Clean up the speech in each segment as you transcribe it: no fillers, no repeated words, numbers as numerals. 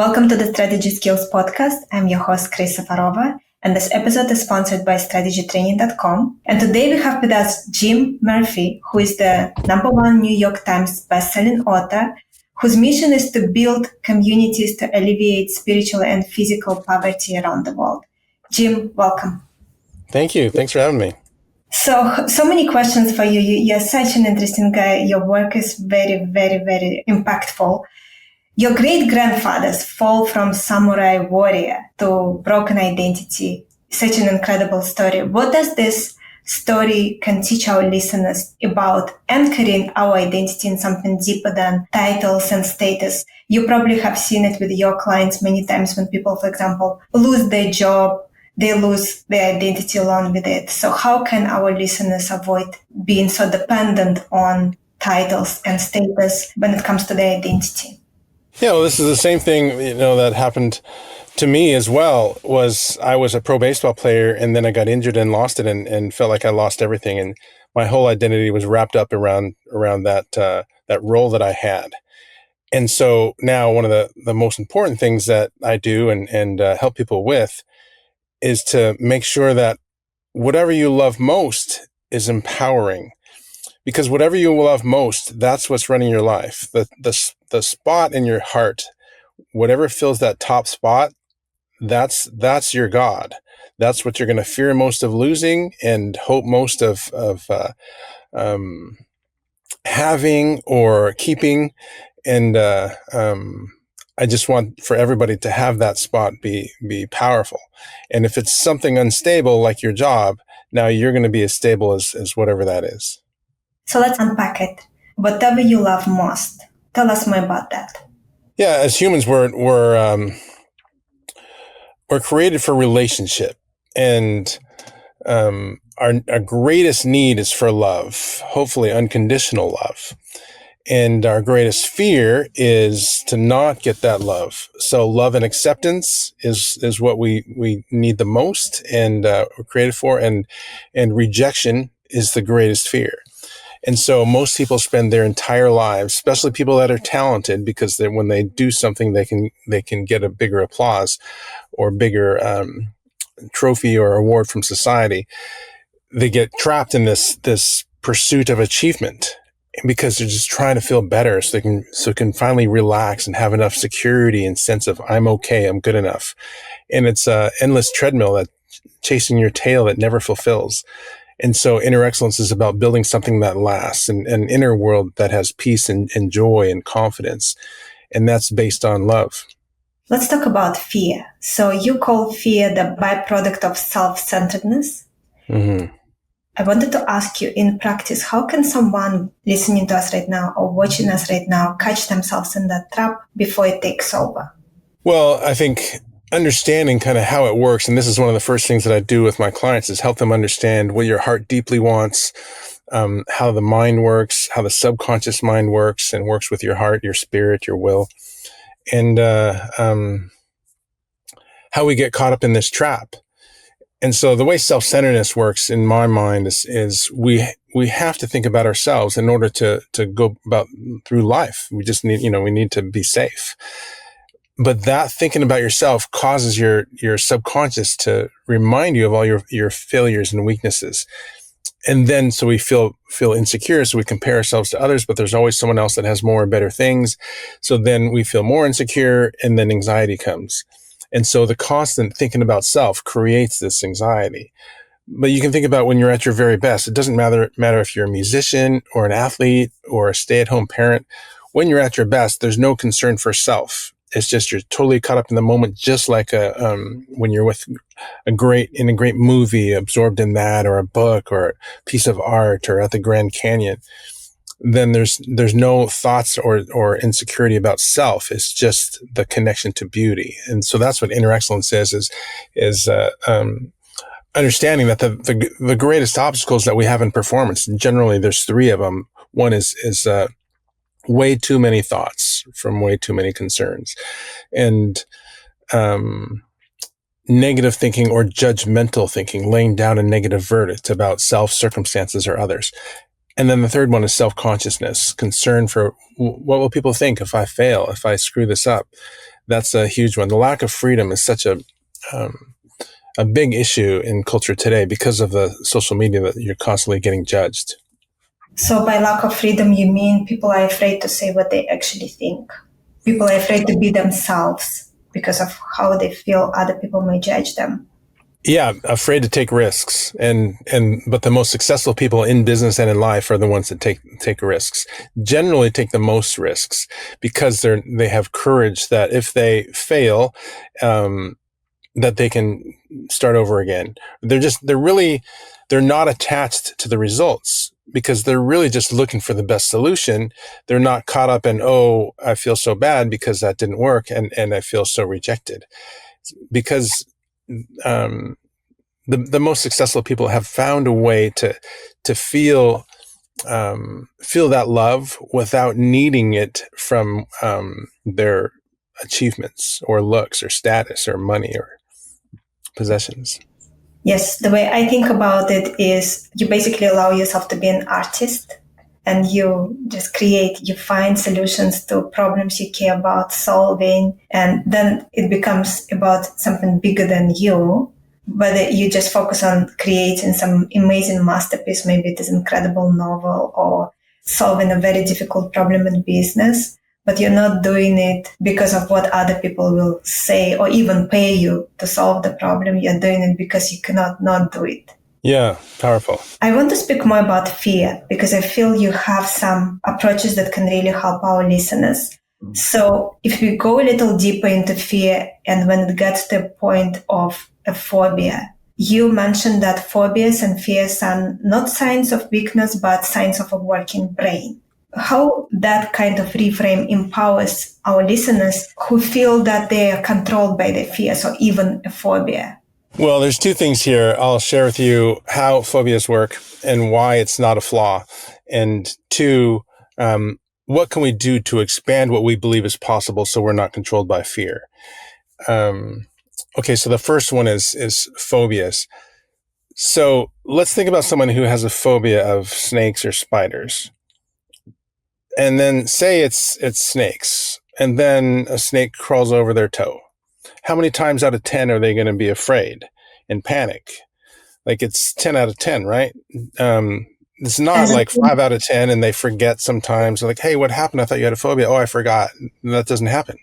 Welcome to the Strategy Skills Podcast. I'm your host, Chris Safarova, and this episode is sponsored by strategytraining.com. And today we have with us Jim Murphy, who is the #1 New York Times bestselling author, whose mission is to build communities to alleviate spiritual and physical poverty around the world. Jim, welcome. Thank you. Thanks for having me. So many questions for you. You're such an interesting guy. Your work is very, very, very impactful. Your great-grandfathers fall from samurai warrior to broken identity. Such an incredible story. What does this story can teach our listeners about anchoring our identity in something deeper than titles and status? You probably have seen it with your clients many times when people, for example, lose their job, they lose their identity along with it. So how can our listeners avoid being so dependent on titles and status when it comes to their identity? Yeah, well, this is the same thing, that happened to me as well. I was a pro baseball player, and then I got injured and lost it, and felt like I lost everything, and my whole identity was wrapped up around that role that I had. And so now one of the most important things that I do and help people with is to make sure that whatever you love most is empowering. Because whatever you love most, that's what's running your life. The spot in your heart, whatever fills that top spot, that's your God. That's what you're going to fear most of losing and hope most of having or keeping. And I just want for everybody to have that spot be powerful. And if it's something unstable like your job, now you're going to be as stable as whatever that is. So let's unpack it. Whatever you love most. Tell us more about that. Yeah, as humans, we're created for relationship, and our greatest need is for love, hopefully unconditional love. And our greatest fear is to not get that love. So love and acceptance is what we need the most, and we're created for, and rejection is the greatest fear. And so most people spend their entire lives, especially people that are talented, because when they do something, they can get a bigger applause or bigger trophy or award from society. They get trapped in this pursuit of achievement because they're just trying to feel better, so they can finally relax and have enough security and sense of I'm okay, I'm good enough. And it's an endless treadmill that chasing your tail that never fulfills. And so inner excellence is about building something that lasts, an inner world that has peace and joy and confidence. And that's based on love. Let's talk about fear. So you call fear the byproduct of self-centeredness. Mm-hmm. I wanted to ask you, in practice, how can someone listening to us right now or watching us right now catch themselves in that trap before it takes over? Well, I think understanding kind of how it works, and this is one of the first things that I do with my clients, is help them understand what your heart deeply wants, how the mind works, how the subconscious mind works and works with your heart, your spirit, your will, and how we get caught up in this trap. And so the way self-centeredness works in my mind is we have to think about ourselves in order to go about through life. We just need, we need to be safe. But that thinking about yourself causes your subconscious to remind you of all your failures and weaknesses. And then so we feel insecure, so we compare ourselves to others, but there's always someone else that has more and better things. So then we feel more insecure, and then anxiety comes. And so the constant thinking about self creates this anxiety. But you can think about when you're at your very best. It doesn't matter if you're a musician or an athlete or a stay-at-home parent. When you're at your best, there's no concern for self. It's just you're totally caught up in the moment, just like when you're with a great movie, absorbed in that, or a book, or a piece of art, or at the Grand Canyon. Then there's no thoughts or insecurity about self. It's just the connection to beauty, and so that's what inner excellence is understanding that the greatest obstacles that we have in performance. And generally, there's three of them. One is way too many thoughts from way too many concerns, and negative thinking or judgmental thinking, laying down a negative verdict about self, circumstances, or others. And then the third one is self-consciousness, concern for what will people think if I fail, if I screw this up. That's a huge one. The lack of freedom is such a big issue in culture today because of the social media that you're constantly getting judged. So by lack of freedom, you mean people are afraid to say what they actually think. People are afraid to be themselves because of how they feel other people may judge them. Yeah, afraid to take risks. But the most successful people in business and in life are the ones that take risks. Generally take the most risks because they have courage that if they fail, that they can start over again. They're not attached to the results because they're really just looking for the best solution. They're not caught up in, oh, I feel so bad because that didn't work and I feel so rejected. Because the most successful people have found a way to feel that love without needing it from their achievements or looks or status or money or possessions. Yes, the way I think about it is you basically allow yourself to be an artist and you just you find solutions to problems you care about solving. And then it becomes about something bigger than you, whether you just focus on creating some amazing masterpiece, maybe it is an incredible novel or solving a very difficult problem in business, but you're not doing it because of what other people will say or even pay you to solve the problem. You're doing it because you cannot not do it. Yeah, powerful. I want to speak more about fear because I feel you have some approaches that can really help our listeners. So if we go a little deeper into fear and when it gets to the point of a phobia, you mentioned that phobias and fears are not signs of weakness, but signs of a working brain. How that kind of reframe empowers our listeners who feel that they are controlled by their fears or even a phobia. Well, there's two things here. I'll share with you how phobias work and why it's not a flaw. And two, what can we do to expand what we believe is possible so we're not controlled by fear? Okay, so the first one is phobias. So let's think about someone who has a phobia of snakes or spiders. And then say it's snakes, and then a snake crawls over their toe. How many times out of 10 are they going to be afraid and panic? Like it's 10 out of 10, right? It's not like 5 out of 10 and they forget sometimes. They're like, hey, what happened? I thought you had a phobia. Oh, I forgot. That doesn't happen.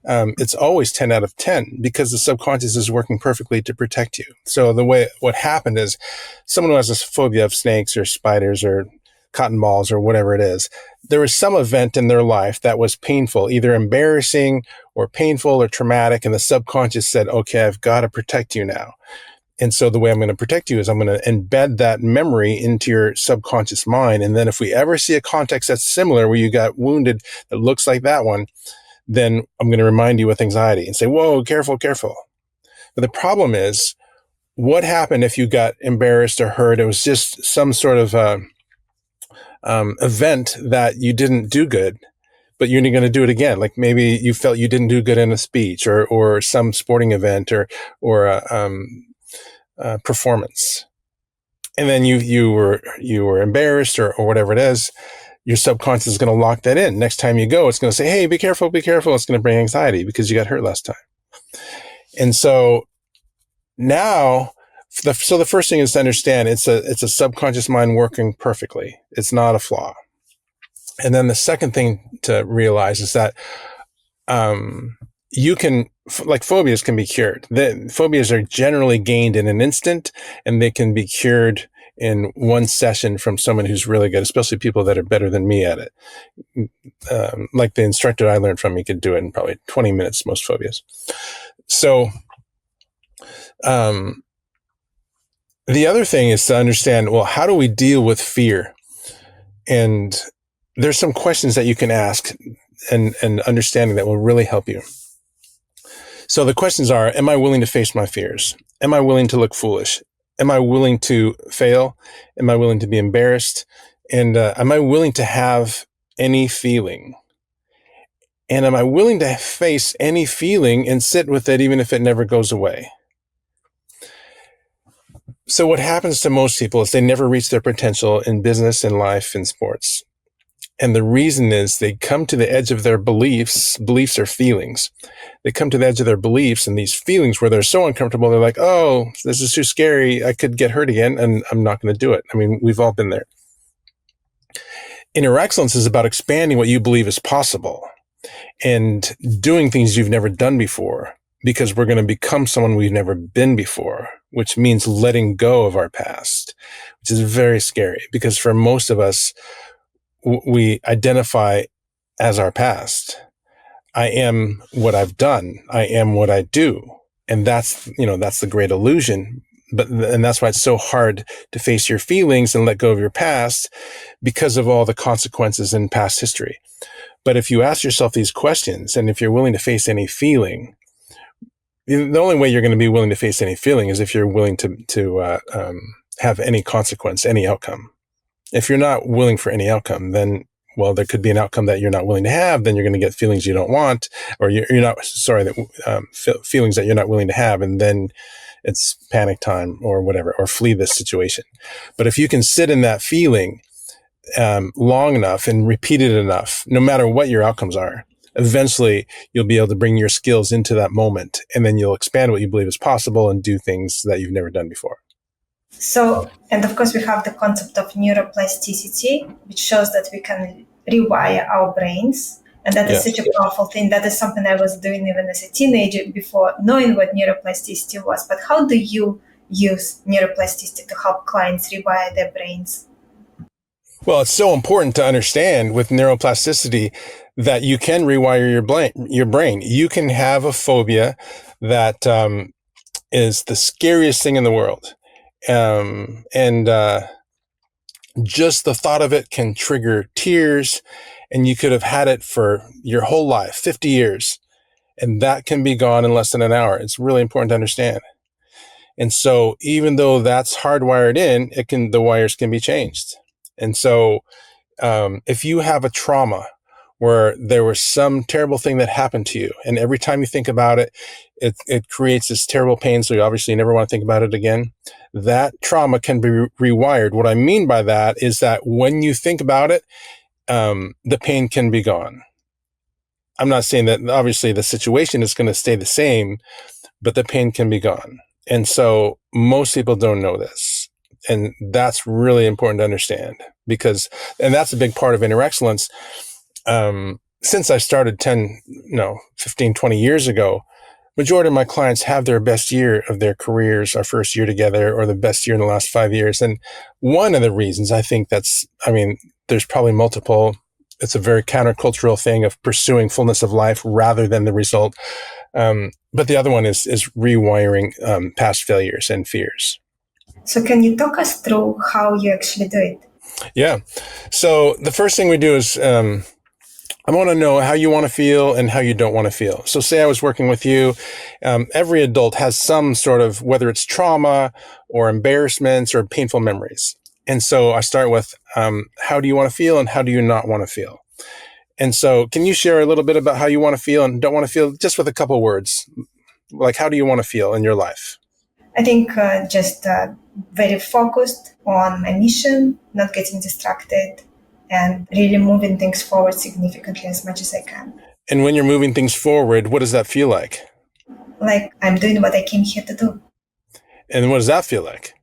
It's always 10 out of 10 because the subconscious is working perfectly to protect you. So what happened is someone who has a phobia of snakes or spiders or cotton balls or whatever it is, there was some event in their life that was painful, either embarrassing or painful or traumatic. And the subconscious said, okay, I've got to protect you now. And so the way I'm going to protect you is I'm going to embed that memory into your subconscious mind. And then if we ever see a context that's similar where you got wounded that looks like that one, then I'm going to remind you with anxiety and say, whoa, careful, careful. But the problem is, what happened if you got embarrassed or hurt? It was just some sort of event that you didn't do good, but you're going to do it again. Like maybe you felt you didn't do good in a speech or some sporting event or a performance. And then you were embarrassed or whatever it is. Your subconscious is going to lock that in. Next time you go, it's going to say, hey, be careful, be careful. It's going to bring anxiety because you got hurt last time. And so now, the first thing is to understand it's a subconscious mind working perfectly. It's not a flaw. And then the second thing to realize is that you can, like phobias can be cured. The phobias are generally gained in an instant and they can be cured in one session from someone who's really good, especially people that are better than me at it. Like the instructor I learned from, he could do it in probably 20 minutes, most phobias. So, the other thing is to understand, well, how do we deal with fear? And there's some questions that you can ask and understanding that will really help you. So the questions are, am I willing to face my fears? Am I willing to look foolish? Am I willing to fail? Am I willing to be embarrassed? And am I willing to have any feeling? And am I willing to face any feeling and sit with it even if it never goes away? So what happens to most people is they never reach their potential in business, in life, in sports. And the reason is they come to the edge of their beliefs. Beliefs are feelings. They come to the edge of their beliefs and these feelings where they're so uncomfortable. They're like, oh, this is too scary. I could get hurt again, and I'm not going to do it. I mean, we've all been there. Inner excellence is about expanding what you believe is possible and doing things you've never done before, because we're going to become someone we've never been before, which means letting go of our past, which is very scary because for most of us, we identify as our past. I am what I've done. I am what I do. And that's the great illusion. And that's why it's so hard to face your feelings and let go of your past, because of all the consequences in past history. But if you ask yourself these questions, and if you're willing to face any feeling, the only way you're going to be willing to face any feeling is if you're willing to have any consequence, any outcome. If you're not willing for any outcome, then, well, there could be an outcome that you're not willing to have. Then you're going to get feelings you don't want, or feelings that you're not willing to have. And then it's panic time or whatever, or flee this situation. But if you can sit in that feeling long enough and repeat it enough, no matter what your outcomes are, eventually you'll be able to bring your skills into that moment, and then you'll expand what you believe is possible and do things that you've never done before. So, and of course, we have the concept of neuroplasticity, which shows that we can rewire our brains. And that is such a powerful thing. That is something I was doing even as a teenager before knowing what neuroplasticity was. But how do you use neuroplasticity to help clients rewire their brains? Well, it's so important to understand with neuroplasticity that you can rewire your brain. You can have a phobia that is the scariest thing in the world. Just the thought of it can trigger tears, and you could have had it for your whole life, 50 years, and that can be gone in less than an hour. It's really important to understand. And so even though that's hardwired in, the wires can be changed. And so if you have a trauma where there was some terrible thing that happened to you, and every time you think about it, it creates this terrible pain, so you obviously never want to think about it again, that trauma can be rewired. What I mean by that is that when you think about it, the pain can be gone. I'm not saying that obviously the situation is going to stay the same, but the pain can be gone. And so most people don't know this. And that's really important to understand, and that's a big part of inner excellence. Since I started 15, 20 years ago, majority of my clients have their best year of their careers, our first year together, or the best year in the last 5 years. And one of the reasons I think there's probably multiple. It's a very countercultural thing of pursuing fullness of life rather than the result. But the other one is rewiring past failures and fears. So can you talk us through how you actually do it? Yeah. So the first thing we do is I want to know how you want to feel and how you don't want to feel. So say I was working with you. Every adult has some sort of, whether it's trauma or embarrassments or painful memories. And so I start with how do you want to feel and how do you not want to feel? And so can you share a little bit about how you want to feel and don't want to feel, just with a couple words? Like, how do you want to feel in your life? I think just very focused on my mission, not getting distracted, and really moving things forward significantly as much as I can. And when you're moving things forward, what does that feel like? Like I'm doing what I came here to do. And what does that feel like?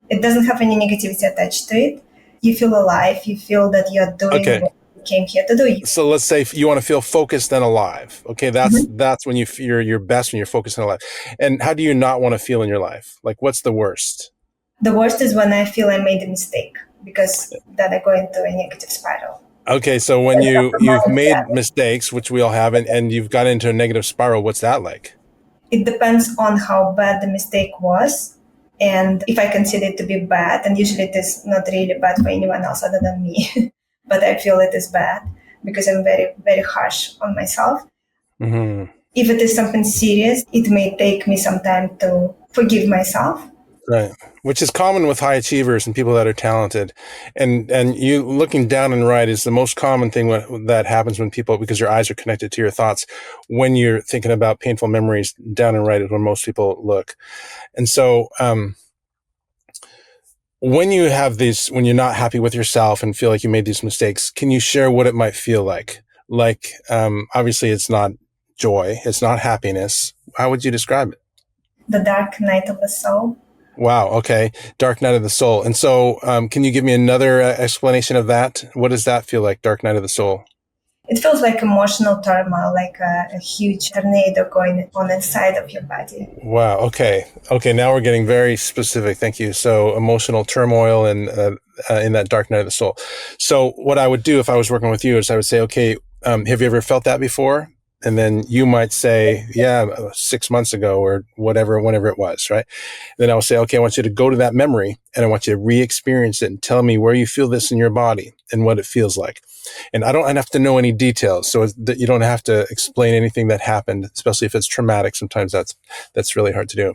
It doesn't have any negativity attached to it. You feel alive. You feel that you're doing what you came here to do. So let's say you want to feel focused and alive. Okay, that's when you're your best, when you're focused and alive. And how do you not want to feel in your life? Like, what's the worst? The worst is when I feel I made a mistake, because then I go into a negative spiral. Okay, so when you've made mistakes, which we all have, and you've got into a negative spiral, what's that like? It depends on how bad the mistake was. And if I consider it to be bad, and usually it is not really bad for anyone else other than me, but I feel it is bad because I'm very, very harsh on myself. Mm-hmm. If it is something serious, it may take me some time to forgive myself. Right. Which is common with high achievers and people that are talented. And you looking down and right is the most common thing that happens when people, because your eyes are connected to your thoughts. When you're thinking about painful memories, down and right is where most people look. And so, when you have these, when you're not happy with yourself and feel like you made these mistakes, can you share what it might feel like? Like, obviously it's not joy. It's not happiness. How would you describe it? The dark night of the soul. Wow. Okay. Dark night of the soul. And so, can you give me another explanation of that? What does that feel like? Dark night of the soul. It feels like emotional turmoil, like a huge tornado going on inside of your body. Wow. Okay. Okay. Now we're getting very specific. Thank you. So emotional turmoil and in that dark night of the soul. So what I would do if I was working with you is I would say, okay, have you ever felt that before? And then you might say, yeah, 6 months ago or whatever, whenever it was, right? Then I will say, okay, I want you to go to that memory and I want you to re-experience it and tell me where you feel this in your body and what it feels like. And I don't have to know any details, so that you don't have to explain anything that happened, especially if it's traumatic. Sometimes that's really hard to do.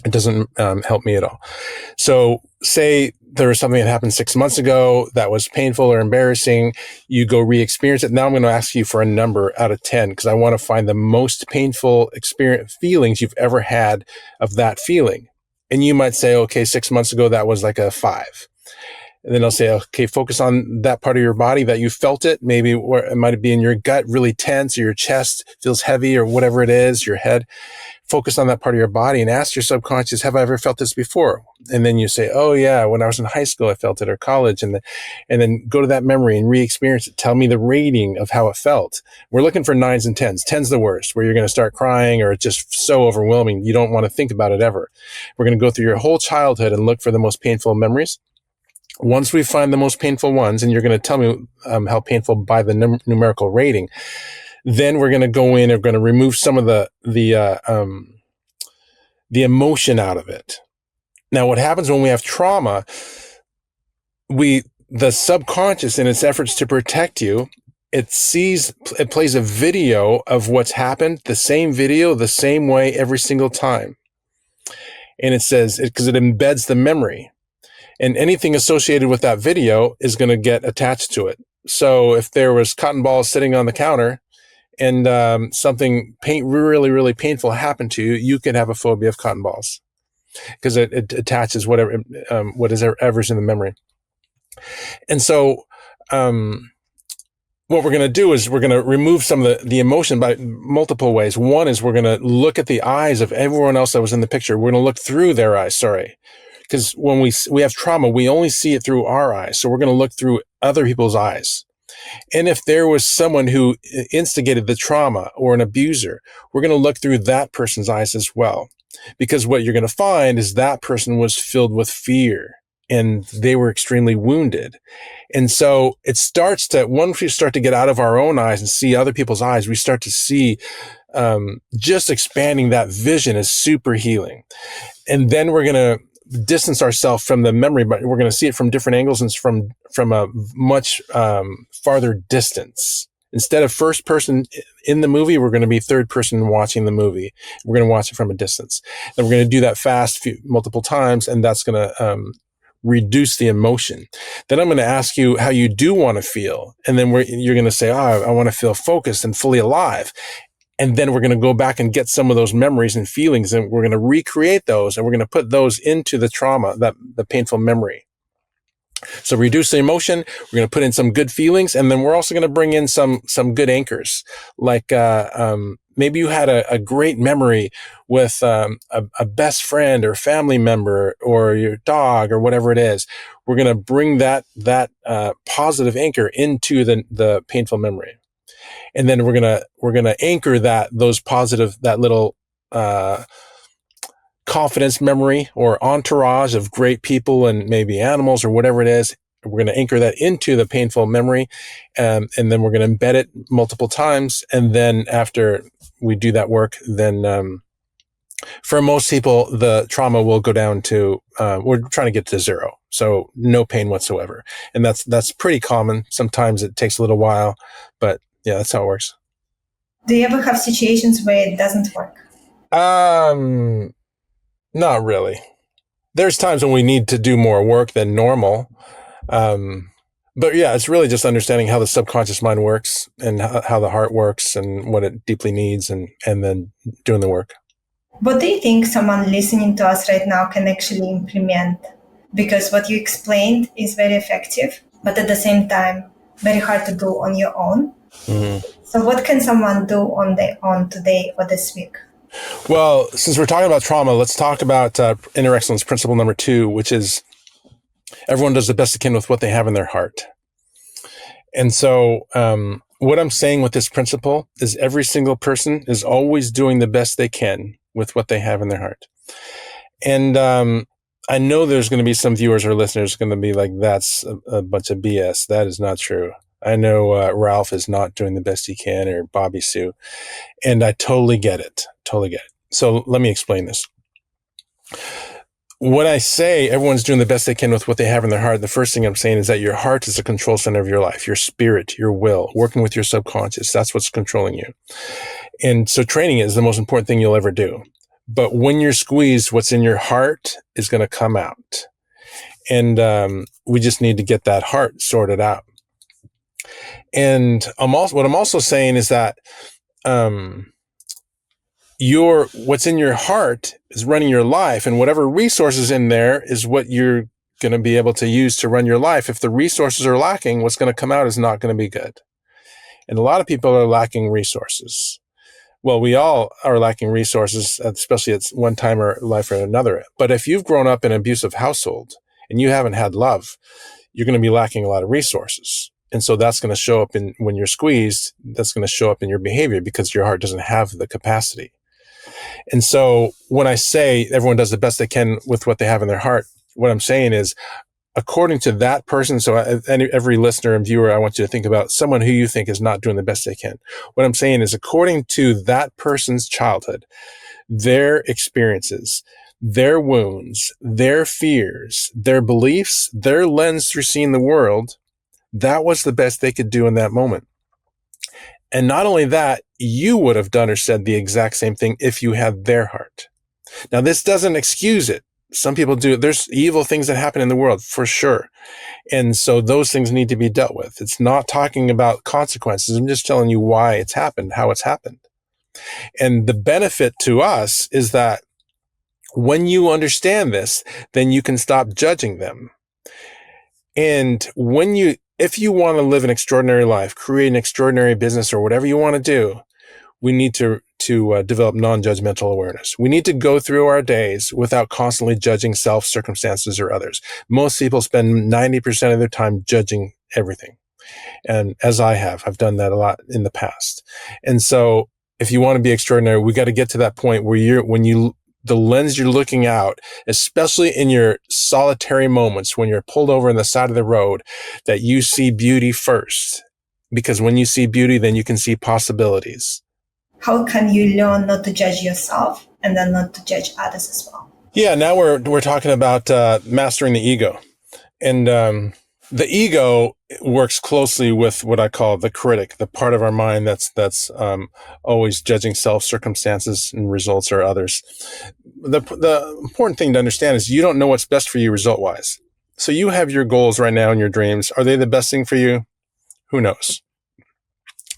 It doesn't help me at all. So say there was something that happened 6 months ago that was painful or embarrassing. You go re-experience it. Now I'm going to ask you for a number out of 10 because I want to find the most painful feelings you've ever had of that feeling. And you might say, okay, 6 months ago, that was like a 5. And then I'll say, okay, focus on that part of your body that you felt it. Maybe where it might be in your gut, really tense, or your chest feels heavy, or whatever it is, your head. Focus on that part of your body and ask your subconscious, have I ever felt this before? And then you say, oh yeah, when I was in high school, I felt it, or college. And then go to that memory and re-experience it. Tell me the rating of how it felt. We're looking for 9s and 10s. 10's the worst, where you're going to start crying or it's just so overwhelming. You don't want to think about it ever. We're going to go through your whole childhood and look for the most painful memories. Once we find the most painful ones, and you're going to tell me how painful by the numerical rating, then we're going to go in and we're going to remove some of the emotion out of it. Now, what happens when we have trauma, the subconscious, in its efforts to protect you, it plays a video of what's happened, the same video, the same way every single time. And it says, because it embeds the memory. And anything associated with that video is going to get attached to it. So if there was cotton balls sitting on the counter and something really, really painful happened to you, you could have a phobia of cotton balls because it attaches whatever's in the memory. And so what we're going to do is we're going to remove some of the emotion by multiple ways. One is we're going to look at the eyes of everyone else that was in the picture. We're going to look through their eyes, because when we have trauma, we only see it through our eyes. So we're going to look through other people's eyes. And if there was someone who instigated the trauma or an abuser, we're going to look through that person's eyes as well. Because what you're going to find is that person was filled with fear and they were extremely wounded. And so it starts to, once we start to get out of our own eyes and see other people's eyes, we start to see just expanding that vision is super healing. And then we're going to distance ourselves from the memory, but we're going to see it from different angles and from a much farther distance. Instead of first person in the movie, we're going to be third person watching the movie. We're going to watch it from a distance. And we're going to do that multiple times, and that's going to reduce the emotion. Then I'm going to ask you how you do want to feel. And then you're going to say, I want to feel focused and fully alive. And then we're going to go back and get some of those memories and feelings, and we're going to recreate those, and we're going to put those into the trauma, the painful memory. So reduce the emotion. We're going to put in some good feelings, and then we're also going to bring in some good anchors. Like maybe you had a great memory with a best friend or family member or your dog or whatever it is. We're going to bring that positive anchor into the painful memory. And then we're gonna anchor that little confidence memory or entourage of great people and maybe animals or whatever it is. We're going to anchor that into the painful memory, and then we're going to embed it multiple times. And then after we do that work, then for most people, the trauma will go down to we're trying to get to 0, so no pain whatsoever. And that's pretty common. Sometimes it takes a little while, but yeah, that's how it works. Do you ever have situations where it doesn't work? Not really. There's times when we need to do more work than normal. But yeah, it's really just understanding how the subconscious mind works and how the heart works and what it deeply needs, and then doing the work. What do you think someone listening to us right now can actually implement because what you explained is very effective, but at the same time, very hard to do on your own. Mm-hmm. So what can someone do on their own today or this week? Well, since we're talking about trauma, let's talk about inner excellence principle number 2, which is everyone does the best they can with what they have in their heart. And so what I'm saying with this principle is every single person is always doing the best they can with what they have in their heart. And I know there's going to be some viewers or listeners going to be like, that's a bunch of BS. That is not true. I know Ralph is not doing the best he can, or Bobby Sue. And I totally get it. Totally get it. So let me explain this. When I say everyone's doing the best they can with what they have in their heart, the first thing I'm saying is that your heart is the control center of your life, your spirit, your will, working with your subconscious. That's what's controlling you. And so training is the most important thing you'll ever do. But when you're squeezed, what's in your heart is going to come out. And we just need to get that heart sorted out. And what I'm also saying is that what's in your heart is running your life, and whatever resources in there is what you're going to be able to use to run your life. If the resources are lacking, what's going to come out is not going to be good. And a lot of people are lacking resources. Well, we all are lacking resources, especially at one time or life or another. But if you've grown up in an abusive household and you haven't had love, you're going to be lacking a lot of resources. And so that's going to show up when you're squeezed, that's going to show up in your behavior because your heart doesn't have the capacity. And so when I say everyone does the best they can with what they have in their heart, what I'm saying is, according to that person, so every listener and viewer, I want you to think about someone who you think is not doing the best they can. What I'm saying is, according to that person's childhood, their experiences, their wounds, their fears, their beliefs, their lens through seeing the world, that was the best they could do in that moment. And not only that, you would have done or said the exact same thing if you had their heart. Now, this doesn't excuse it. Some people do. There's evil things that happen in the world, for sure. And so those things need to be dealt with. It's not talking about consequences. I'm just telling you why it's happened, how it's happened. And the benefit to us is that when you understand this, then you can stop judging them. And if you want to live an extraordinary life, create an extraordinary business, or whatever you want to do, we need to develop non-judgmental awareness. We need to go through our days without constantly judging self, circumstances, or others. Most people spend 90% of their time judging everything. And as I've done that a lot in the past. And so if you want to be extraordinary, we got to get to that point where the lens you're looking out, especially in your solitary moments when you're pulled over on the side of the road, that you see beauty first. Because when you see beauty, then you can see possibilities. How can you learn not to judge yourself and then not to judge others as well? Yeah, now we're talking about mastering the ego. And the ego works closely with what I call the critic, the part of our mind that's always judging self, circumstances, and results or others. The important thing to understand is you don't know what's best for you result-wise. So you have your goals right now and your dreams. Are they the best thing for you? Who knows?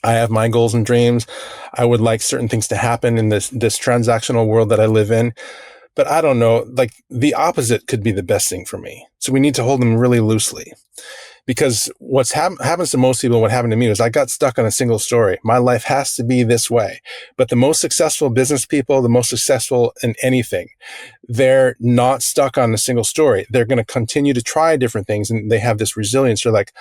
I have my goals and dreams. I would like certain things to happen in this transactional world that I live in. But I don't know, like the opposite could be the best thing for me. So we need to hold them really loosely. Because what's happens to most people, what happened to me was I got stuck on a single story. My life has to be this way. But the most successful business people, the most successful in anything, they're not stuck on a single story. They're going to continue to try different things, and they have this resilience. They're like,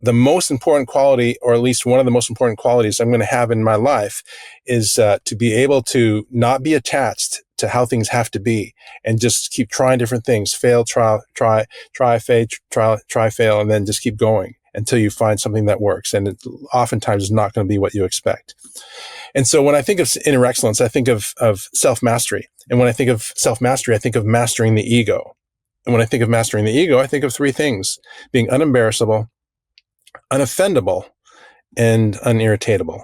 the most important quality, or at least one of the most important qualities I'm going to have in my life, is to be able to not be attached to how things have to be, and just keep trying different things, fail, try, fail, and then just keep going until you find something that works. And it oftentimes is not going to be what you expect. And so when I think of inner excellence, I think of self-mastery. And when I think of self-mastery, I think of mastering the ego. And when I think of mastering the ego, I think of three things: being unembarrassable, unoffendable, and unirritatable.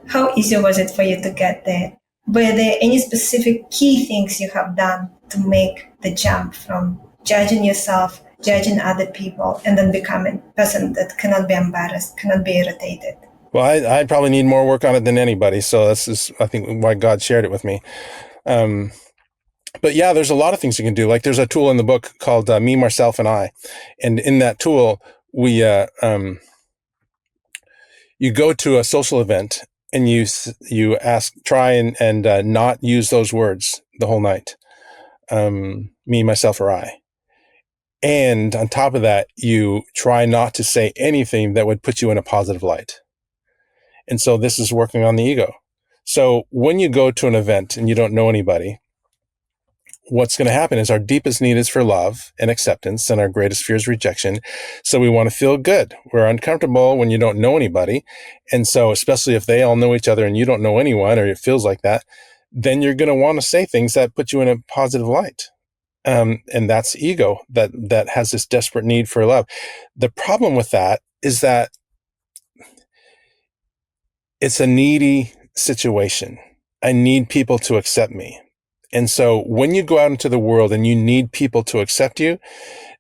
How easy was it for you to get there? Were there any specific key things you have done to make the jump from judging yourself, judging other people, and then becoming a person that cannot be embarrassed, cannot be irritated? Well, I probably need more work on it than anybody. So this is, I think, why God shared it with me. But yeah, there's a lot of things you can do. Like there's a tool in the book called Me, Myself, and I. And in that tool, we you go to a social event and you try and not use those words the whole night. Me, myself, or I. And on top of that, you try not to say anything that would put you in a positive light. And so this is working on the ego. So when you go to an event and you don't know anybody, what's going to happen is our deepest need is for love and acceptance, and our greatest fear is rejection. So we want to feel good. We're uncomfortable when you don't know anybody. And so, especially if they all know each other and you don't know anyone, or it feels like that, then you're going to want to say things that put you in a positive light. And that's ego that has this desperate need for love. The problem with that is that it's a needy situation. I need people to accept me. And so when you go out into the world and you need people to accept you,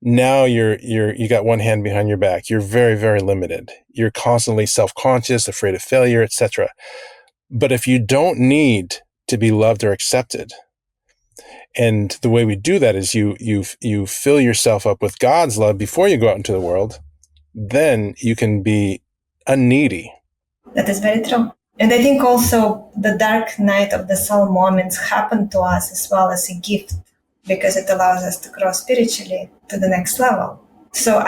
now you got one hand behind your back. You're very, very limited. You're constantly self-conscious, afraid of failure, etc. But if you don't need to be loved or accepted, and the way we do that is you fill yourself up with God's love before you go out into the world, then you can be unneedy. That is very true. And I think also the dark night of the soul moments happen to us as well as a gift, because it allows us to grow spiritually to the next level. So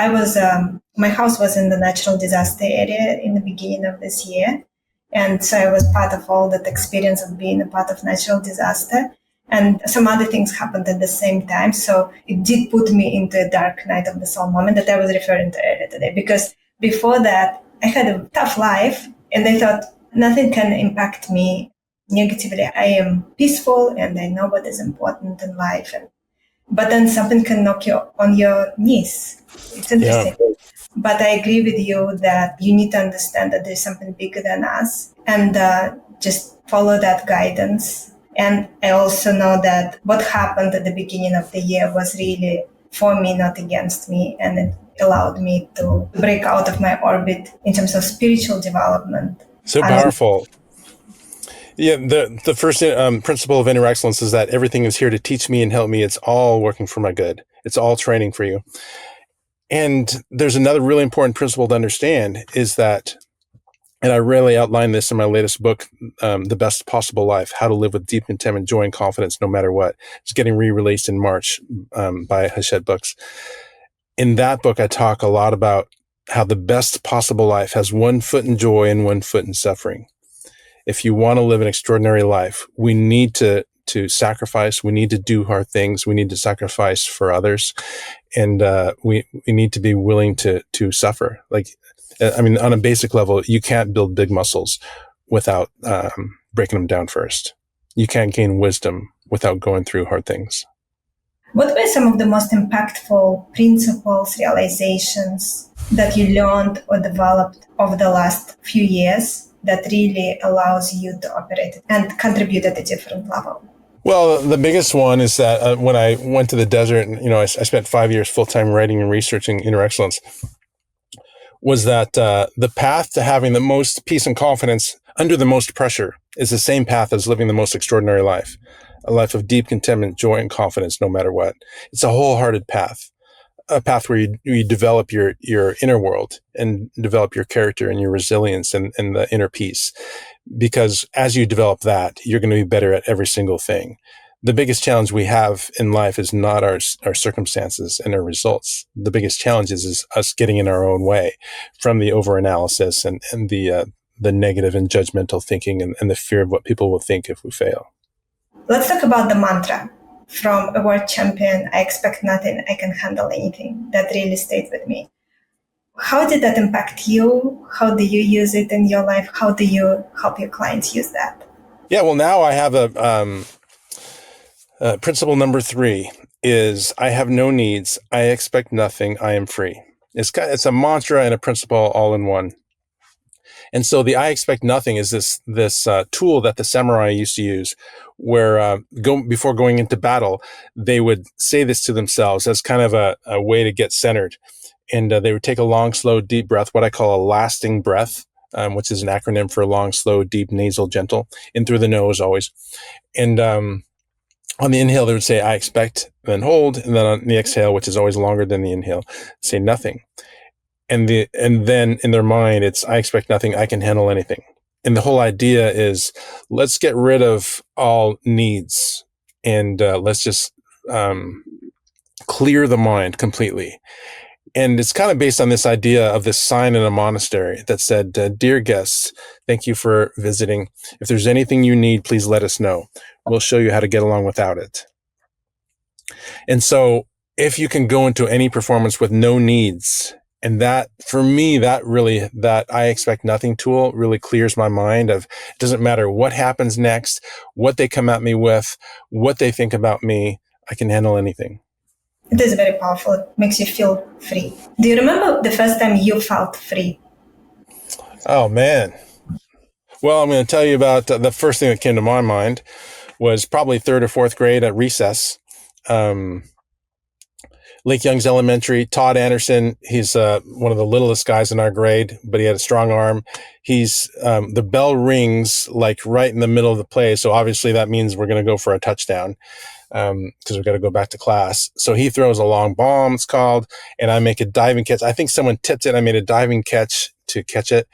my house was in the natural disaster area in the beginning of this year. And so I was part of all that experience of being a part of natural disaster. And some other things happened at the same time. So it did put me into a dark night of the soul moment that I was referring to earlier today. Because before that, I had a tough life, and I thought nothing can impact me negatively. I am peaceful and I know what is important in life. But then something can knock you on your knees. It's interesting. Yeah. But I agree with you that you need to understand that there's something bigger than us, and just follow that guidance. And I also know that what happened at the beginning of the year was really for me, not against me. And it allowed me to break out of my orbit in terms of spiritual development. So powerful. Yeah, the first principle of inner excellence is that everything is here to teach me and help me. It's all working for my good. It's all training for you. And there's another really important principle to understand is that, and I really outline this in my latest book, The Best Possible Life, How to Live with Deep Contentment, Joy, and Confidence No Matter What. It's getting re-released in March by Hachette Books. In that book, I talk a lot about how the best possible life has one foot in joy and one foot in suffering. If you want to live an extraordinary life, we need to sacrifice. We need to do hard things. We need to sacrifice for others. And we need to be willing to suffer. Like, I mean, on a basic level, you can't build big muscles without breaking them down first. You can't gain wisdom without going through hard things. What were some of the most impactful principles, realizations that you learned or developed over the last few years that really allows you to operate and contribute at a different level? Well, the biggest one is that when I went to the desert, and I spent 5 years full-time writing and researching inner excellence, was that the path to having the most peace and confidence under the most pressure is the same path as living the most extraordinary life, a life of deep contentment, joy, and confidence no matter what. It's a wholehearted path, a path where you develop your inner world and develop your character and your resilience and the inner peace. Because as you develop that, you're going to be better at every single thing. The biggest challenge we have in life is not our circumstances and our results. The biggest challenge is us getting in our own way from the overanalysis and the negative and judgmental thinking and the fear of what people will think if we fail. Let's talk about the mantra. From a world champion, I expect nothing, I can handle anything. That really stayed with me. How did that impact you? How do you use it in your life? How do you help your clients use that? Yeah, well, now I have principle number 3 is I have no needs. I expect nothing. I am free. It's a mantra and a principle all in one. And so the I expect nothing is this tool that the samurai used to use, where before going into battle, they would say this to themselves as kind of a way to get centered. And they would take a long, slow, deep breath, what I call a lasting breath, which is an acronym for long, slow, deep, nasal, gentle, in through the nose always. And On the inhale, they would say, I expect, and then hold. And then on the exhale, which is always longer than the inhale, say nothing. And then in their mind, it's, I expect nothing. I can handle anything. And the whole idea is, let's get rid of all needs and let's just clear the mind completely. And it's kind of based on this idea of this sign in a monastery that said, dear guests, thank you for visiting. If there's anything you need, please let us know. We'll show you how to get along without it. And so if you can go into any performance with no needs, and that, for me, that I expect nothing tool really clears my mind of, it doesn't matter what happens next, what they come at me with, what they think about me, I can handle anything. It is very powerful. It makes you feel free. Do you remember the first time you felt free? Oh, man. Well, I'm going to tell you about the first thing that came to my mind was probably third or fourth grade at recess. Lake Young's Elementary, Todd Anderson, he's one of the littlest guys in our grade, but he had a strong arm. He's the bell rings like right in the middle of the play. So obviously that means we're going to go for a touchdown because we've got to go back to class. So he throws a long bomb, it's called, and I make a diving catch. I think someone tipped it. I made a diving catch to catch it.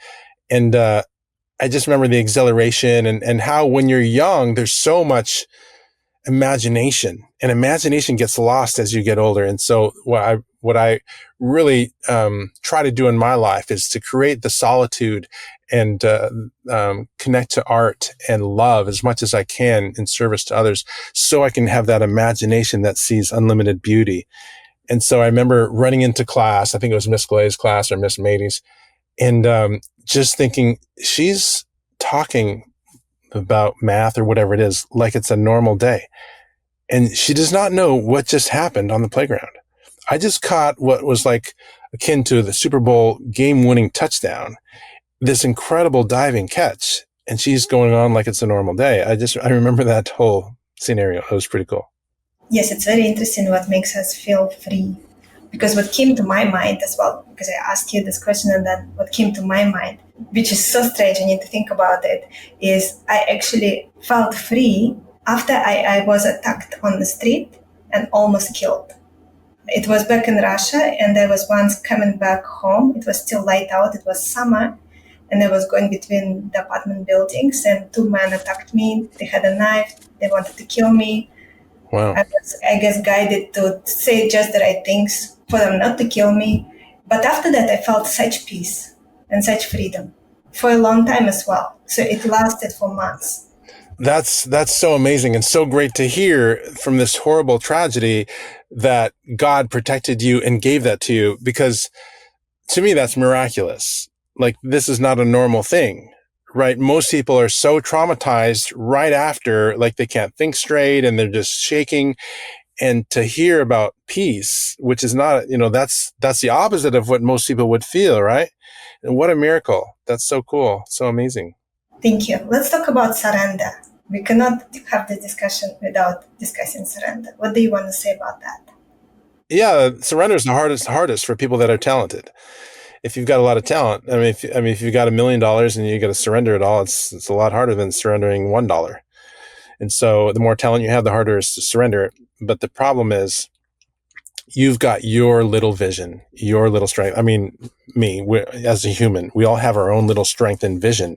And I just remember the exhilaration and how when you're young, there's so much imagination, and imagination gets lost as you get older. And so what I really try to do in my life is to create the solitude and connect to art and love as much as I can in service to others, so I can have that imagination that sees unlimited beauty. And so I remember running into class, I think it was Miss Glay's class or Miss Mady's, and just thinking, she's talking about math or whatever it is like it's a normal day. And she does not know what just happened on the playground. I just caught what was like akin to the Super Bowl game-winning touchdown, this incredible diving catch, and she's going on like it's a normal day. I remember that whole scenario. It was pretty cool. Yes, it's very interesting what makes us feel free. Because what came to my mind as well, because I asked you this question, and then what came to my mind, which is so strange, I need to think about it, is I actually felt free after I was attacked on the street and almost killed. It was back in Russia, and I was once coming back home. It was still light out, it was summer, and I was going between the apartment buildings, and two men attacked me. They had a knife, they wanted to kill me. Wow. I guess guided to say just the right things for them not to kill me. But after that, I felt such peace and such freedom for a long time as well. So it lasted for months. That's so amazing and so great to hear from this horrible tragedy that God protected you and gave that to you, because to me, that's miraculous. Like, this is not a normal thing, right? Most people are so traumatized right after, like they can't think straight and they're just shaking. And to hear about peace, which is not, that's the opposite of what most people would feel, right? And what a miracle. That's so cool. So amazing. Thank you. Let's talk about surrender. We cannot have this discussion without discussing surrender. What do you want to say about that? Yeah, surrender is the hardest for people that are talented. If you've got a lot of talent, if you've got $1 million and you got to surrender it all, it's a lot harder than surrendering $1. And so the more talent you have, the harder it is to surrender it. But the problem is, you've got your little vision, your little strength. As a human, we all have our own little strength and vision.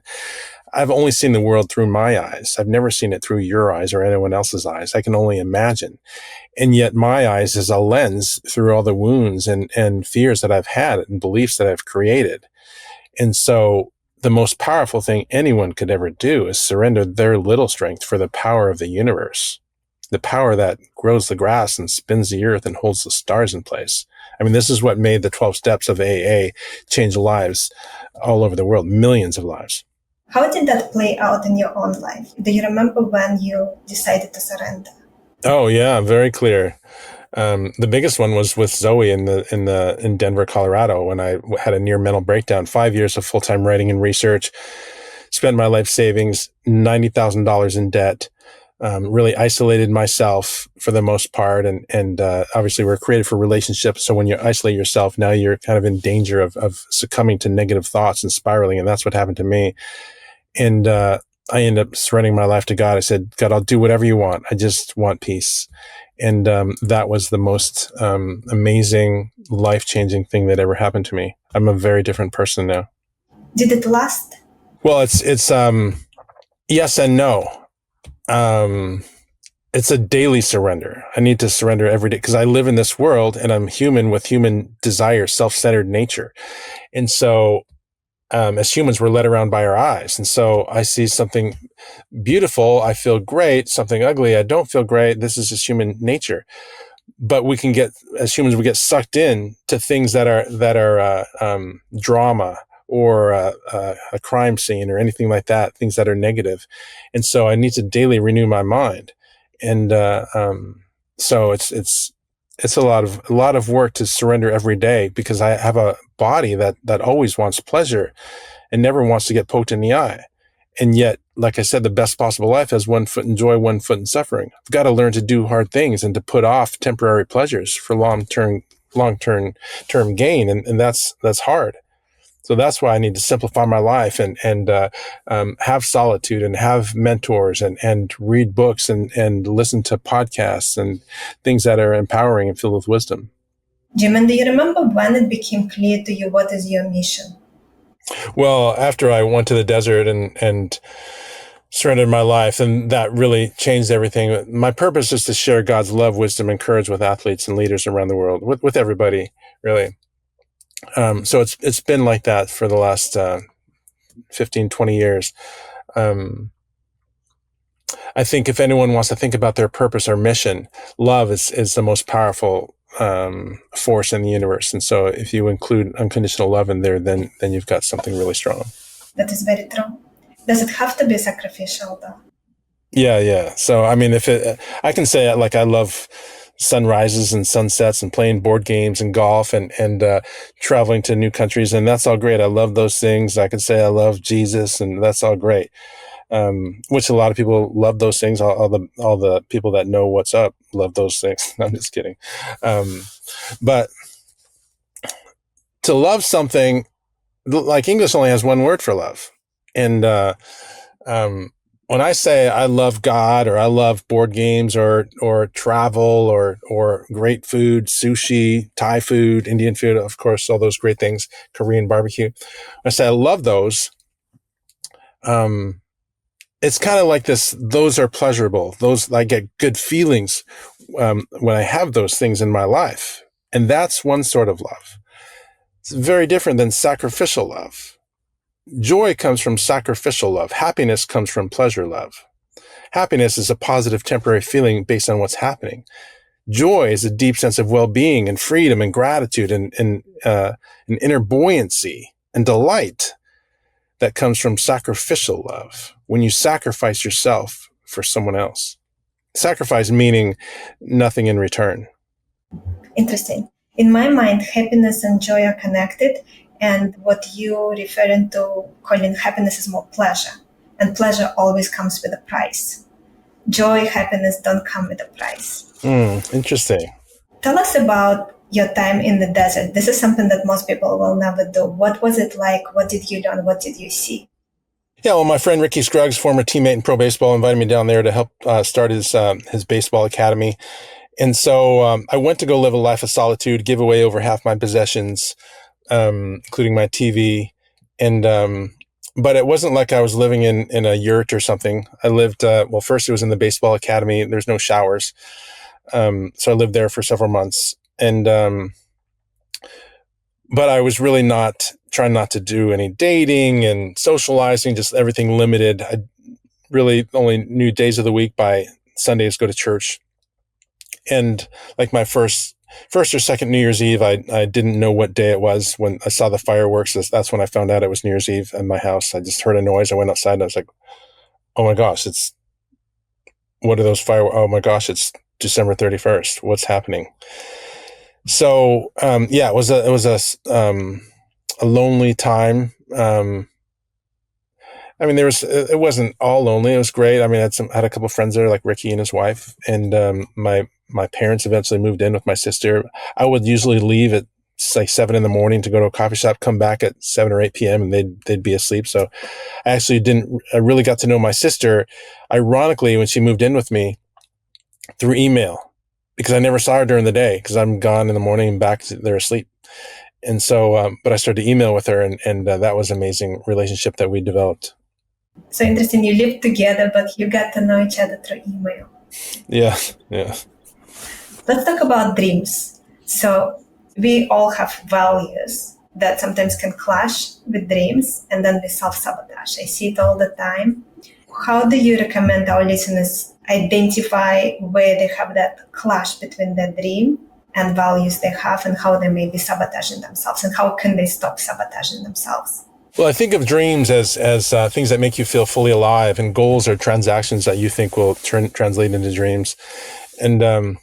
I've only seen the world through my eyes. I've never seen it through your eyes or anyone else's eyes. I can only imagine. And yet my eyes is a lens through all the wounds and fears that I've had and beliefs that I've created. And so the most powerful thing anyone could ever do is surrender their little strength for the power of the universe, the power that grows the grass and spins the earth and holds the stars in place. This is what made the 12 steps of AA change lives all over the world, millions of lives. How did that play out in your own life? Do you remember when you decided to surrender? Oh yeah, very clear. The biggest one was with Zoe in Denver, Colorado, when I had a near mental breakdown. 5 years of full-time writing and research, spent my life savings, $90,000 in debt, really isolated myself for the most part. And obviously we're created for relationships. So when you isolate yourself, now you're kind of in danger of succumbing to negative thoughts and spiraling. And that's what happened to me. And I ended up surrendering my life to God. I said, God, I'll do whatever you want. I just want peace. And that was the most amazing, life-changing thing that ever happened to me. I'm a very different person now. Did it last? Well, it's yes and no. It's a daily surrender. I need to surrender every day because I live in this world and I'm human with human desire, self-centered nature. And so as humans, we're led around by our eyes. And so I see something beautiful, I feel great. Something ugly, I don't feel great. This is just human nature. But we can get, as humans, we get sucked in to things that are drama or a crime scene or anything like that, things that are negative. And so I need to daily renew my mind. And so it's a lot of work to surrender every day because I have a body that always wants pleasure and never wants to get poked in the eye. And yet, like I said, the best possible life has one foot in joy, one foot in suffering. I've got to learn to do hard things and to put off temporary pleasures for long-term gain. And that's hard. So that's why I need to simplify my life and have solitude and have mentors and read books and listen to podcasts and things that are empowering and filled with wisdom. Jim, and do you remember when it became clear to you what is your mission? Well, after I went to the desert and surrendered my life, and that really changed everything. My purpose is to share God's love, wisdom, and courage with athletes and leaders around the world, with everybody, really. So it's been like that for the last 15, 20 years. I think if anyone wants to think about their purpose or mission, love is the most powerful force in the universe. And so if you include unconditional love in there, then you've got something really strong. That is very true. Does it have to be sacrificial though? Yeah. So, I mean, I can say like I love sunrises and sunsets and playing board games and golf and traveling to new countries. And that's all great. I love those things. I can say I love Jesus and that's all great. Which a lot of people love those things. All the people that know what's up love those things. I'm just kidding. But to love something, like English only has one word for love. And when I say I love God or I love board games or travel or great food, sushi, Thai food, Indian food, of course, all those great things, Korean barbecue. When I say I love those, it's kind of like this. Those are pleasurable. Those, I get good feelings when I have those things in my life. And that's one sort of love. It's very different than sacrificial love. Joy comes from sacrificial love. Happiness comes from pleasure love. Happiness is a positive temporary feeling based on what's happening. Joy is a deep sense of well-being and freedom and gratitude and inner buoyancy and delight that comes from sacrificial love, when you sacrifice yourself for someone else. Sacrifice meaning nothing in return. Interesting. In my mind, happiness and joy are connected, and what you're referring to calling happiness is more pleasure, and pleasure always comes with a price. Joy, happiness don't come with a price. Interesting. Tell us about your time in the desert. This is something that most people will never do. What was it like? What did you learn? What did you see? Yeah, well, my friend Ricky Scruggs, former teammate in pro baseball, invited me down there to help start his baseball academy. And so I went to go live a life of solitude, give away over half my possessions, including my TV. And but it wasn't like I was living in a yurt or something. I lived, first it was in the baseball academy. There's no showers. So I lived there for several months. And but I was really trying not to do any dating and socializing, just everything limited. I really only knew days of the week by Sundays, go to church. And like my first or second New Year's Eve, I didn't know what day it was. When I saw the fireworks, that's when I found out it was New Year's Eve in my house. I just heard a noise. I went outside and I was like, oh my gosh, what are those fireworks? Oh my gosh, it's December 31st. What's happening? So, it was a lonely time. I mean, it wasn't all lonely. It was great. I mean, I had a couple of friends there, like Ricky and his wife, and my parents eventually moved in with my sister. I would usually leave at say 7 a.m. to go to a coffee shop, come back at 7 or 8 p.m. and they'd be asleep. So I really got to know my sister, ironically, when she moved in with me through email, because I never saw her during the day because I'm gone in the morning and back they're asleep. And so, but I started to email with her, and that was an amazing relationship that we developed. So interesting. You lived together, but you got to know each other through email. Yeah. Let's talk about dreams. So we all have values that sometimes can clash with dreams, and then we self-sabotage. I see it all the time. How do you recommend our listeners identify where they have that clash between their dream and values they have, and how they may be sabotaging themselves, and how can they stop sabotaging themselves? Well, I think of dreams as things that make you feel fully alive, and goals are transactions that you think will translate into dreams. And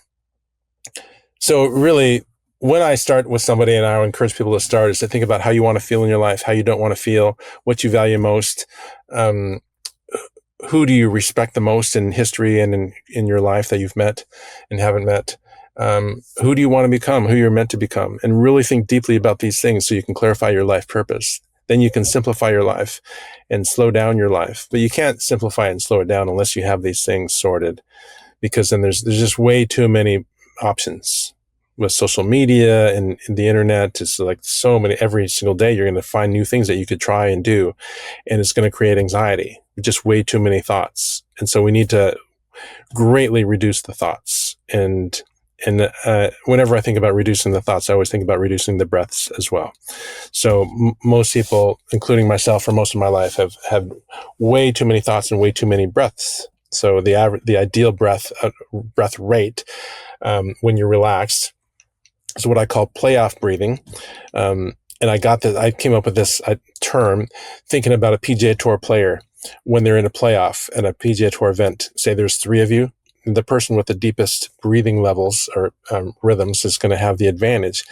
so really, when I start with somebody, and I encourage people to start, is to think about how you want to feel in your life, how you don't want to feel, what you value most, who do you respect the most in history and in your life that you've met and haven't met. Who do you want to become, who you're meant to become, and really think deeply about these things so you can clarify your life purpose. Then you can simplify your life and slow down your life. But you can't simplify it and slow it down unless you have these things sorted, because then there's just way too many options with social media and the internet. It's like so many, every single day you're going to find new things that you could try and do, and it's going to create anxiety, just way too many thoughts. And so we need to greatly reduce the thoughts. And whenever I think about reducing the thoughts, I always think about reducing the breaths as well. So most people, including myself, for most of my life, have had way too many thoughts and way too many breaths. So the ideal breath rate when you're relaxed is what I call playoff breathing. And I came up with this term thinking about a PGA Tour player when they're in a playoff at a PGA Tour event. Say there's 3 of you. The person with the deepest breathing levels or rhythms is going to have the advantage.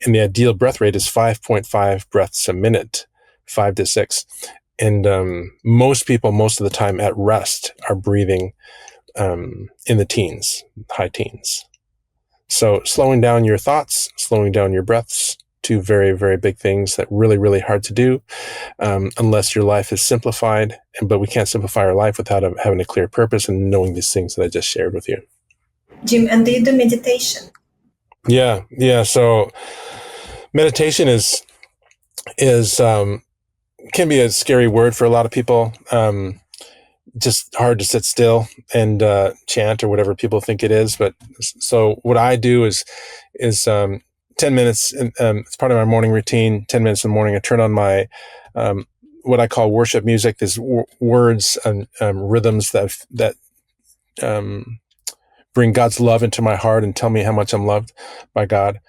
And the ideal breath rate is 5.5 breaths a minute, 5 to 6. And most people, most of the time at rest, are breathing in the teens, high teens. So slowing down your thoughts, slowing down your breaths, 2 very, very big things that really, really hard to do unless your life is simplified. But we can't simplify our life without having a clear purpose and knowing these things that I just shared with you. Jim, and do you do meditation? Yeah. So meditation is can be a scary word for a lot of people. Just hard to sit still and chant or whatever people think it is. But so what I do is 10 minutes. It's part of my morning routine. 10 minutes in the morning, I turn on my what I call worship music. There's words and rhythms that bring God's love into my heart and tell me how much I'm loved by God.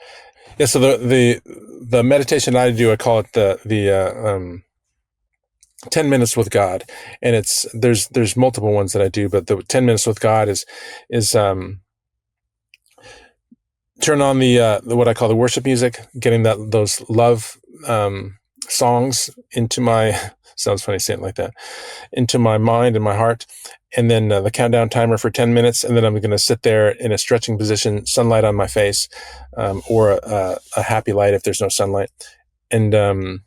Yeah. So the meditation I do, I call it the 10 minutes with God, and there's multiple ones that I do, but the 10 minutes with God is turn on the what I call the worship music, getting those love songs into my sounds funny saying it like that, into my mind and my heart, and then the countdown timer for 10 minutes, and then I'm going to sit there in a stretching position, sunlight on my face, or a happy light if there's no sunlight, and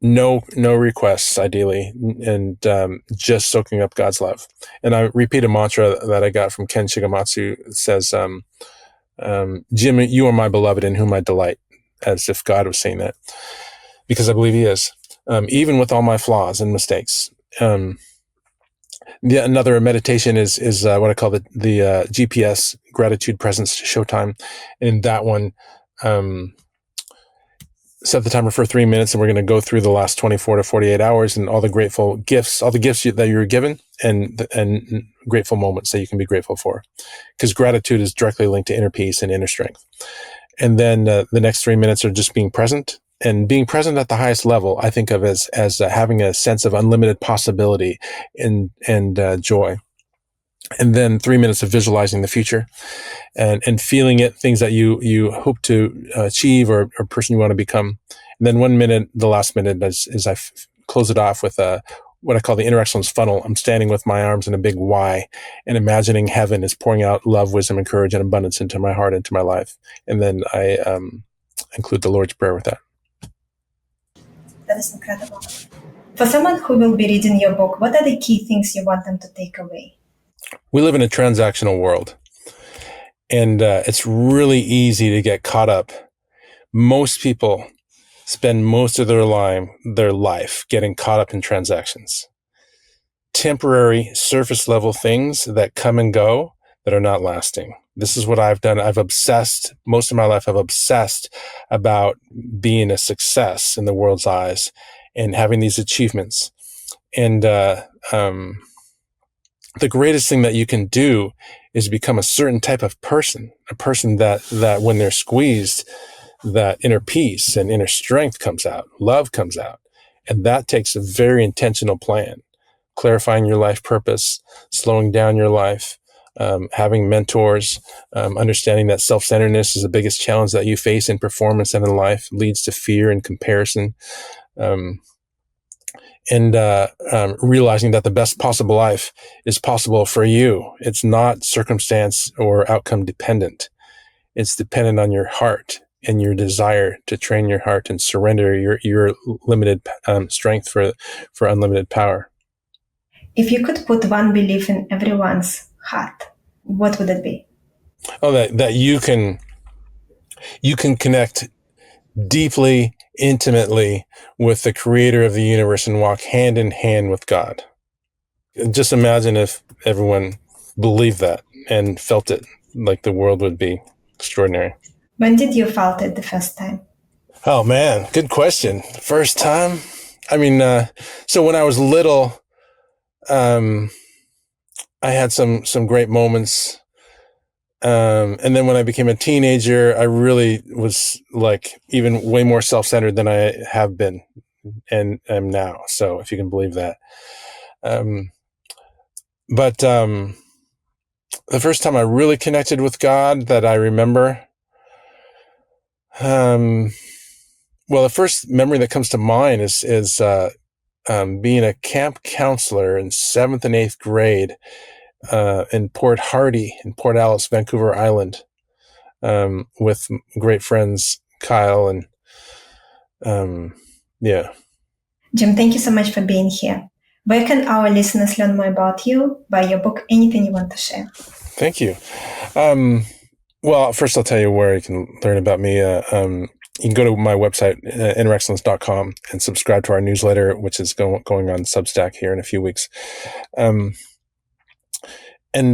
no requests ideally, and just soaking up God's love. And I repeat a mantra that I got from Ken Shigematsu. It says, Jim, you are my beloved in whom I delight, as if God was saying that, because I believe he is, even with all my flaws and mistakes. Another meditation is what I call the GPS, gratitude, presence, showtime. And in that one, set the timer for 3 minutes, and we're going to go through the last 24 to 48 hours and all the grateful gifts, all the gifts that you were given, and grateful moments that you can be grateful for, because gratitude is directly linked to inner peace and inner strength. And then the next 3 minutes are just being present, and being present at the highest level, I think of as having a sense of unlimited possibility and joy. And then 3 minutes of visualizing the future and feeling it, things that you hope to achieve or person you want to become. And then 1 minute, the last minute, is I close it off with what I call the inner excellence funnel. I'm standing with my arms in a big Y and imagining heaven is pouring out love, wisdom, and courage and abundance into my heart, into my life. And then I include the Lord's Prayer with that. That is incredible. For someone who will be reading your book, what are the key things you want them to take away? We live in a transactional world, and it's really easy to get caught up. Most people spend most of their life getting caught up in transactions. Temporary, surface level things that come and go that are not lasting. This is what I've done. Most of my life, I've obsessed about being a success in the world's eyes and having these achievements. And the greatest thing that you can do is become a certain type of person, a person that when they're squeezed, that inner peace and inner strength comes out, love comes out. And that takes a very intentional plan, clarifying your life purpose, slowing down your life, having mentors, understanding that self-centeredness is the biggest challenge that you face in performance and in life, leads to fear and comparison. And realizing that the best possible life is possible for you. It's not circumstance or outcome dependent. It's dependent on your heart and your desire to train your heart and surrender your limited strength for unlimited power. If you could put one belief in everyone's heart, what would it be? Oh, that you can connect deeply, intimately with the creator of the universe and walk hand in hand with God. Just imagine if everyone believed that and felt it, like the world would be extraordinary. When did you felt it the first time? Oh man, good question. First time? I mean, so when I was little, I had some great moments. And then when I became a teenager, I really was like even way more self-centered than I have been and am now. So if you can believe that. But the first time I really connected with God that I remember, well, the first memory that comes to mind is being a camp counselor in 7th and 8th grade in Port Hardy in Port Alice, Vancouver Island, with great friends Kyle and yeah. Jim, thank you so much for being here. Where can our listeners learn more about you, buy your book, anything you want to share? Thank you. Well, first I'll tell you where you can learn about me. You can go to my website, innerexcellence.com, and subscribe to our newsletter, which is going on Substack here in a few weeks. And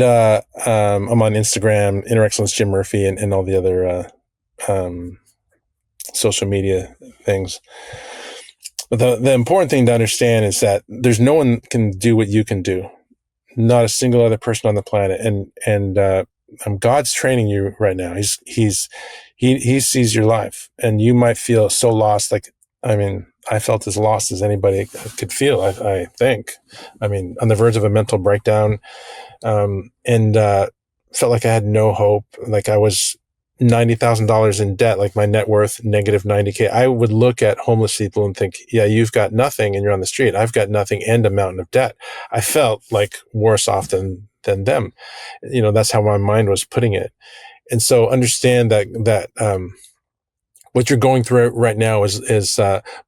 I'm on Instagram, Inner Excellence Jim Murphy, and all the other social media things. But the important thing to understand is that there's no one can do what you can do. Not a single other person on the planet. And God's training you right now. He sees your life, and you might feel so lost. Like, I mean, I felt as lost as anybody could feel, I think. I mean, on the verge of a mental breakdown, and felt like I had no hope. Like I was $90,000 in debt, like my net worth negative 90K. I would look at homeless people and think, yeah, you've got nothing and you're on the street. I've got nothing and a mountain of debt. I felt like worse off than them. You know, that's how my mind was putting it. And so understand that what you're going through right now is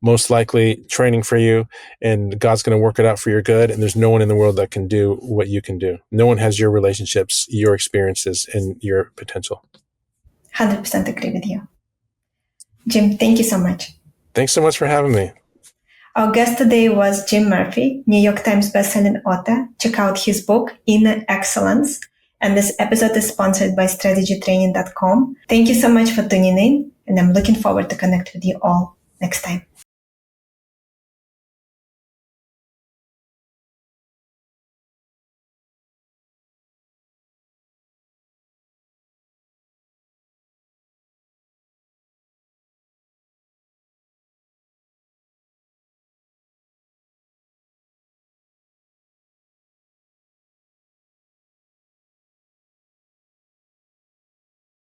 most likely training for you, and God's going to work it out for your good. And there's no one in the world that can do what you can do. No one has your relationships, your experiences, and your potential. 100% agree with you. Jim, thank you so much. Thanks so much for having me. Our guest today was Jim Murphy, New York Times bestselling author. Check out his book, Inner Excellence. And this episode is sponsored by strategytraining.com. Thank you so much for tuning in, and I'm looking forward to connect with you all next time.